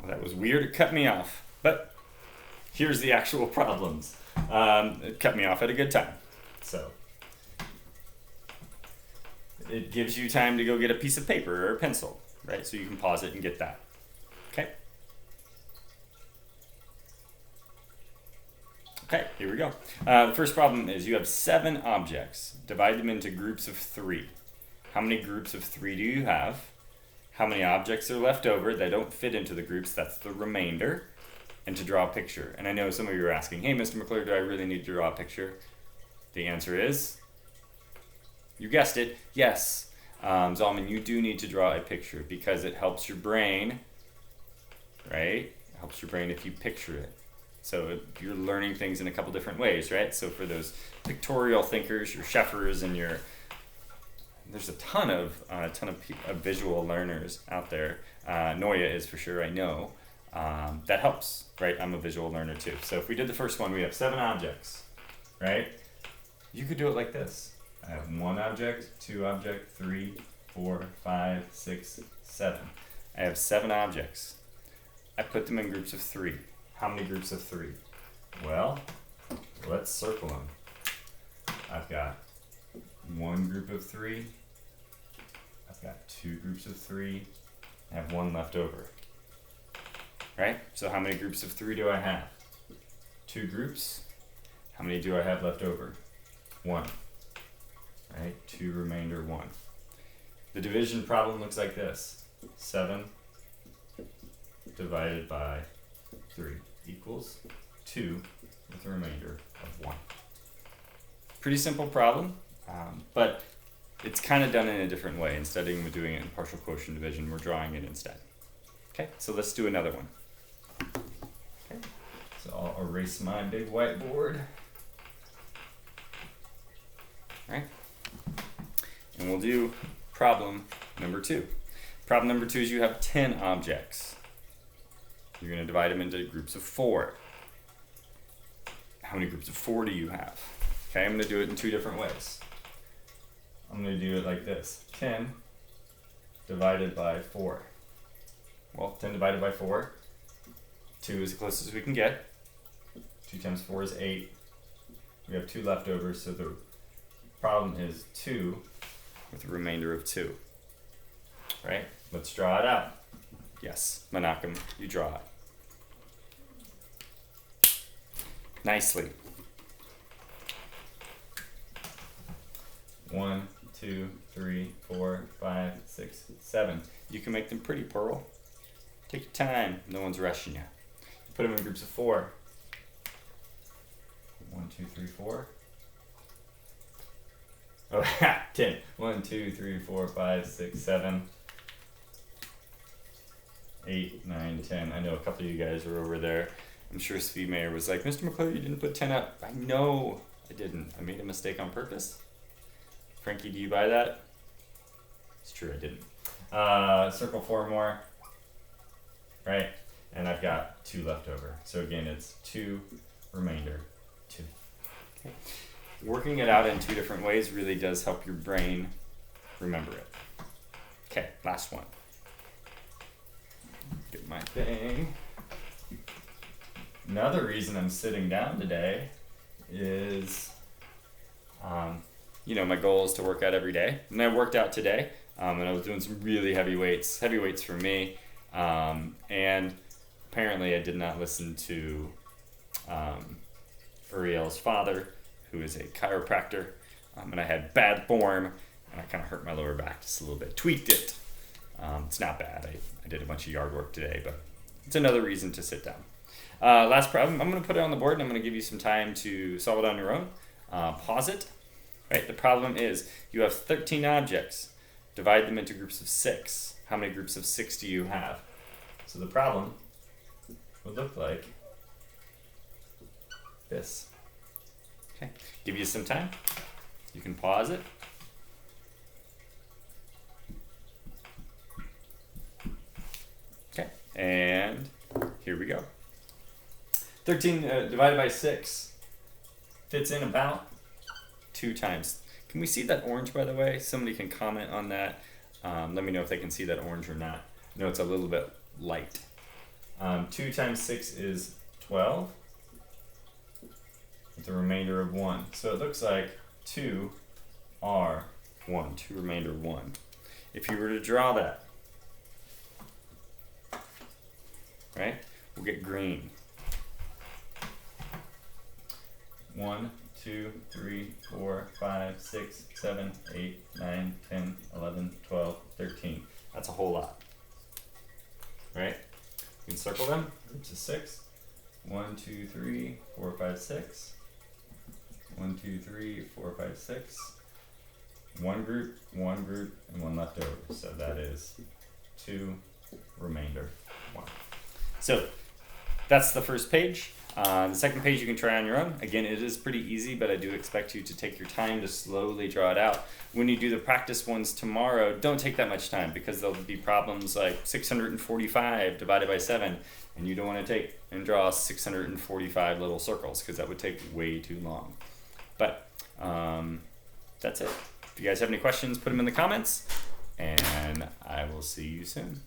That was weird. It cut me off. But here's the actual problems. It cut me off at a good time. So it gives you time to go get a piece of paper or a pencil, right? So you can pause it and get that. Okay? Okay, here we go. The first problem is you have 7 objects. Divide them into groups of 3. How many groups of 3 do you have? How many objects are left over that don't fit into the groups? That's the remainder. And to draw a picture. And I know some of you are asking, hey, Mr. McClure, do I really need to draw a picture? The answer is, you guessed it, yes. Zalman, you do need to draw a picture because it helps your brain, right? It helps your brain if you picture it. So you're learning things in a couple different ways, right? So for those pictorial thinkers, your Sheffers and your, there's a ton of visual learners out there. Noya is for sure, I know. That helps, right? I'm a visual learner too. So if we did the first one, we have 7 objects, right? You could do it like this. I have 1 object, 2 object, 3, 4, 5, 6, 7. I have 7 objects. I put them in groups of 3. How many groups of 3? Well, let's circle them. I've got 1 group of 3. I've got 2 groups of 3. I have 1 left over. Right? So how many groups of 3 do I have? 2 groups. How many do I have left over? 1. Right? 2 remainder 1. The division problem looks like this. 7 divided by 3 equals 2 with a remainder of 1. Pretty simple problem, but it's kind of done in a different way. Instead of doing it in partial quotient division, we're drawing it instead. Okay, so let's do another one. Okay, so I'll erase my big whiteboard. All right, and we'll do problem number 2. Problem number 2 is you have 10 objects. You're going to divide them into groups of 4. How many groups of 4 do you have? Okay, I'm going to do it in 2 different ways. I'm going to do it like this. 10 divided by 4. Well, 10 divided by 4. 2 is the closest we can get. 2 times 4 is 8. We have 2 left over, so the problem is 2 with a remainder of 2. Right? Let's draw it out. Yes, Menachem, you draw it. Nicely. 1, 2, 3, 4, 5, 6, 7. You can make them pretty, Pearl. Take your time. No one's rushing you. Put them in groups of 4. 1, 2, 3, 4. Oh, 10. 1, 2, 3, 4, 5, 6, 7. 8, 9, 10. I know a couple of you guys are over there. I'm sure Svi Mayer was like, Mr. McClure, you didn't put 10 up. I know I didn't. I made a mistake on purpose. Frankie, do you buy that? It's true, I didn't. Circle 4 more. Right? And I've got 2 left over. So again, it's 2 remainder 2. Okay. Working it out in 2 different ways really does help your brain remember it. Okay, last one. Get my thing. Another reason I'm sitting down today is, my goal is to work out every day. And I worked out today, and I was doing some really heavy weights for me. And apparently I did not listen to Uriel's father, who is a chiropractor, and I had bad form, and I kind of hurt my lower back just a little bit. Tweaked it. It's not bad. I did a bunch of yard work today, but it's another reason to sit down. Last problem, I'm going to put it on the board, and I'm going to give you some time to solve it on your own. Pause it. Right, the problem is you have 13 objects. Divide them into groups of 6. How many groups of 6 do you have? So the problem would look like this. Okay, give you some time. You can pause it. Okay, and here we go. 13 divided by 6 fits in about 2 times. Can we see that orange, by the way? Somebody can comment on that. Let me know if they can see that orange or not. I know it's a little bit light. 2 times 6 is 12 with a remainder of 1. So it looks like 2 are 1, 2 remainder 1. If you were to draw that, right, we'll get green. 1, 2, 3, 4, 5, 6, 7, 8, 9, 10, 11, 12, 13. That's a whole lot, right? We can circle them, groups of 6. 1, 2, 3, 4, 5, 6. 1, 2, 3, 4, 5, 6. One group, and one left over. So that is 2, remainder 1. So that's the first page. The second page you can try on your own. Again, it is pretty easy, but I do expect you to take your time to slowly draw it out. When you do the practice ones tomorrow, don't take that much time because there'll be problems like 645 divided by 7, and you don't want to take and draw 645 little circles because that would take way too long. But that's it. If you guys have any questions, put them in the comments, and I will see you soon.